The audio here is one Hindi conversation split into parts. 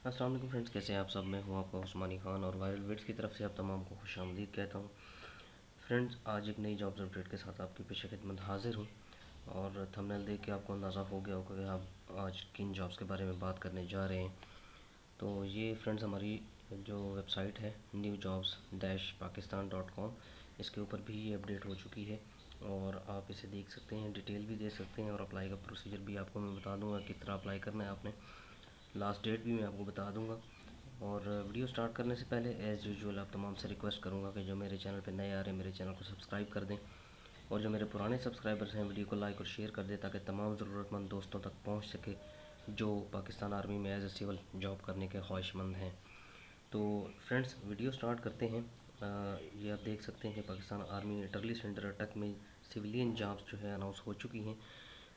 अस्सलाम वालेकुम फ्रेंड्स, कैसे हैं आप सब। मैं हूं आपका उस्मानी खान और वायरल विड्स की तरफ से आप तमाम को खुशामदीद कहता हूं। फ्रेंड्स, आज एक नई जॉब्स अपडेट के साथ आपकी पेश खिदमत हाजिर हूं और थंबनेल देख के आपको अंदाज़ा हो गया होगा कि आप आज किन जॉब्स के बारे में बात करने जा रहे हैं। तो ये फ्रेंड्स हमारी जो वेबसाइट है new jobs dash Pakistan .com, इसके ऊपर भी ये अपडेट हो चुकी है और आप इसे देख सकते हैं, डिटेल भी दे सकते हैं और अप्लाई का प्रोसीजर भी आपको मैं बता दूंगा किस तरह अप्लाई करना है आपने। लास्ट डेट भी मैं आपको बता दूंगा। और वीडियो स्टार्ट करने से पहले एज़ यूजुअल आप तमाम से रिक्वेस्ट करूंगा कि जो मेरे चैनल पर नए आ रहे हैं मेरे चैनल को सब्सक्राइब कर दें और जो मेरे पुराने सब्सक्राइबर्स हैं वीडियो को लाइक और शेयर कर दें ताकि तमाम ज़रूरतमंद दोस्तों तक पहुंच सके जो पाकिस्तान आर्मी में एज ए सिविल जॉब करने के ख्वाहिशमंद हैं। तो फ्रेंड्स, वीडियो स्टार्ट करते हैं। ये आप देख सकते हैं कि पाकिस्तान आर्मी अटरली सेंटर अटक में सिविलियन जॉब्स जो है अनाउंस हो चुकी हैं।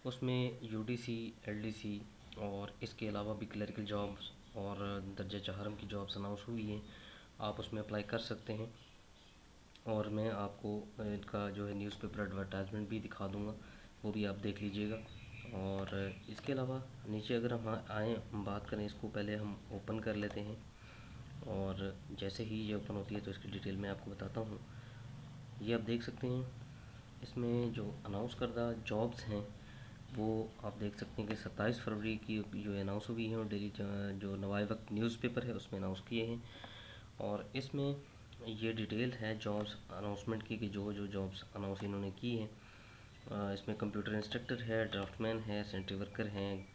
उसमें यूडीसी, एलडीसी और इसके अलावा भी क्लरिकल जॉब्स और दर्जा चहारम की जॉब्स अनाउंस हुई हैं। आप उसमें अप्लाई कर सकते हैं और मैं आपको इनका जो है न्यूज़पेपर एडवर्टाइजमेंट भी दिखा दूंगा, वो भी आप देख लीजिएगा। और इसके अलावा नीचे अगर हम आएँ, हम बात करें, इसको पहले हम ओपन कर लेते हैं और जैसे ही ये ओपन होती है तो इसकी डिटेल मैं आपको बताता हूँ। ये आप देख सकते हैं, इसमें जो अनाउंस करदा जॉब्स हैं वो आप देख सकते हैं कि 27 फरवरी की जो अनाउंस हुई है और डेली जो नवाए वक्त न्यूज़पेपर है उसमें अनाउंस किए हैं। और इसमें ये डिटेल है जॉब्स अनाउंसमेंट की कि जो जो जॉब्स अनाउंस इन्होंने की हैं। इसमें कंप्यूटर इंस्ट्रक्टर है, ड्राफ्टमैन है, सेंट्री वर्कर हैं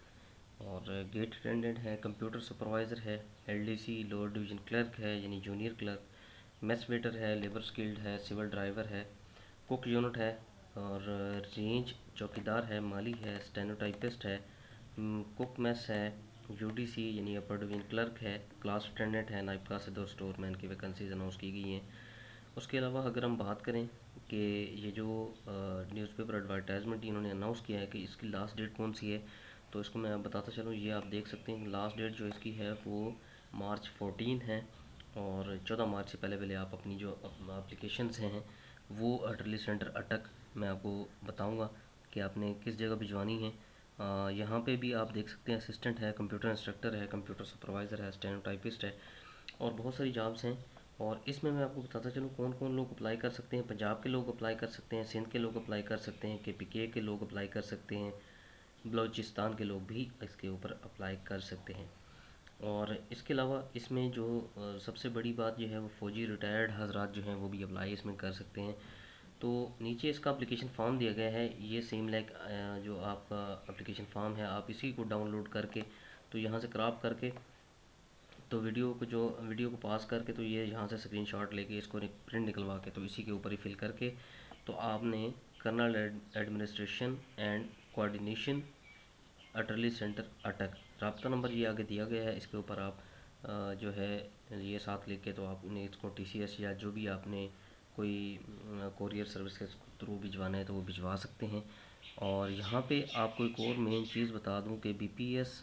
और गेट अटेंडेंट है, कंप्यूटर सुपरवाइज़र है, एलडीसी लोअर डिवीज़न क्लर्क है यानी जूनियर क्लर्क, मेस वेटर है, लेबर स्किल्ड है, सिविल ड्राइवर है, कुक यूनिट है और रेंज चौकीदार है, माली है, स्टेनोटाइपिस्ट है, कुक मेस है, यूडीसी यानी अपर डिवीजन क्लर्क है, क्लास अटेंडेंट है, नाइब कासिद और स्टोरमैन की वैकेंसीज अनाउंस की गई हैं। उसके अलावा अगर हम बात करें कि ये जो न्यूज़पेपर एडवर्टाइजमेंट इन्होंने अनाउंस किया है कि इसकी लास्ट डेट कौन सी है, तो इसको मैं बताता चलूँ। ये आप देख सकते हैं लास्ट डेट जो इसकी है वो मार्च 14 है और 14 मार्च से पहले पहले आप अपनी जो एप्लीकेशंस हैं वो अटरली सेंटर अटक मैं आपको बताऊंगा कि आपने किस जगह भिजवानी है। यहाँ पे भी आप देख सकते हैं असिस्टेंट है, कंप्यूटर इंस्ट्रक्टर है, कंप्यूटर सुपरवाइज़र है, स्टेनोटाइपिस्ट है और बहुत सारी जॉब्स हैं। और इसमें मैं आपको बताता चलूँ कौन कौन लोग अप्लाई कर सकते हैं। पंजाब के लोग अप्लाई कर सकते हैं, सिंध के लोग अप्लाई कर सकते हैं, KPK के लोग अप्लाई कर सकते हैं, बलूचिस्तान के लोग भी इसके ऊपर अप्लाई कर सकते हैं। और इसके अलावा इसमें जो सबसे बड़ी बात जो है वो फ़ौजी रिटायर्ड हजरात जो हैं वो भी अप्लाई इसमें कर सकते हैं। तो नीचे इसका एप्लीकेशन फॉर्म दिया गया है, ये सेम लाइक जो आपका एप्लीकेशन फॉर्म है आप इसी को डाउनलोड करके तो यहाँ से क्रॉप करके तो वीडियो को पास करके तो ये यहाँ से स्क्रीनशॉट लेके इसको प्रिंट निकलवा के तो इसी के ऊपर ही फिल करके तो आपने कर्नल एडमिनिस्ट्रेशन एंड कोऑर्डिनेशन अटरली सेंटर अटक, रब्ता नंबर ये आगे दिया गया है, इसके ऊपर आप जो है ये साथ लेके तो आपने इसको TCS या जो भी आपने कोई कोरियर सर्विस के थ्रू भिजवाना है तो वो भिजवा सकते हैं। और यहाँ पे आपको एक और मेन चीज़ बता दूँ कि BPS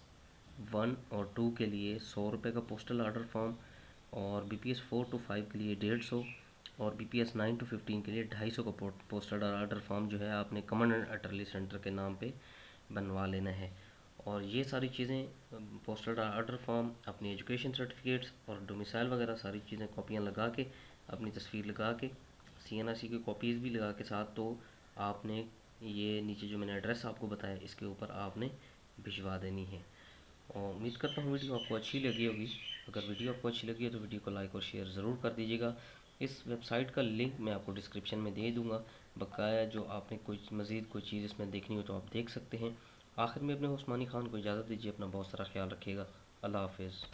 1 और 2 के लिए 100 रुपये का पोस्टल आर्डर फॉर्म और BPS 4 to 5 के लिए 150 और BPS 9 to 15 के लिए 250 का पोस्टल आर्डर फॉर्म जो है आपने कमांडेंट अटरली सेंटर के नाम पे बनवा लेना है। और ये सारी चीज़ें पोस्टल आर्डर फॉर्म, अपनी एजुकेशन सर्टिफिकेट्स और डोमिसाइल वगैरह सारी चीज़ें कॉपियाँ लगा के अपनी तस्वीर लगा के CNRC की कॉपीज़ भी लगा के साथ तो आपने ये नीचे जो मैंने एड्रेस आपको बताया इसके ऊपर आपने भिजवा देनी है। और उम्मीद करता हूँ वीडियो आपको अच्छी लगी होगी। अगर वीडियो आपको अच्छी लगी है तो वीडियो को लाइक और शेयर ज़रूर कर दीजिएगा। इस वेबसाइट का लिंक मैं आपको डिस्क्रिप्शन में दे दूँगा। बकाया जो आपने कोई मज़ीद कोई चीज़ इसमें देखनी हो तो आप देख सकते हैं। आखिर में अपने उस्मानी खान को इजाज़त दीजिए। अपना बहुत सारा ख्याल रखिएगा। अल्लाह हाफिज़।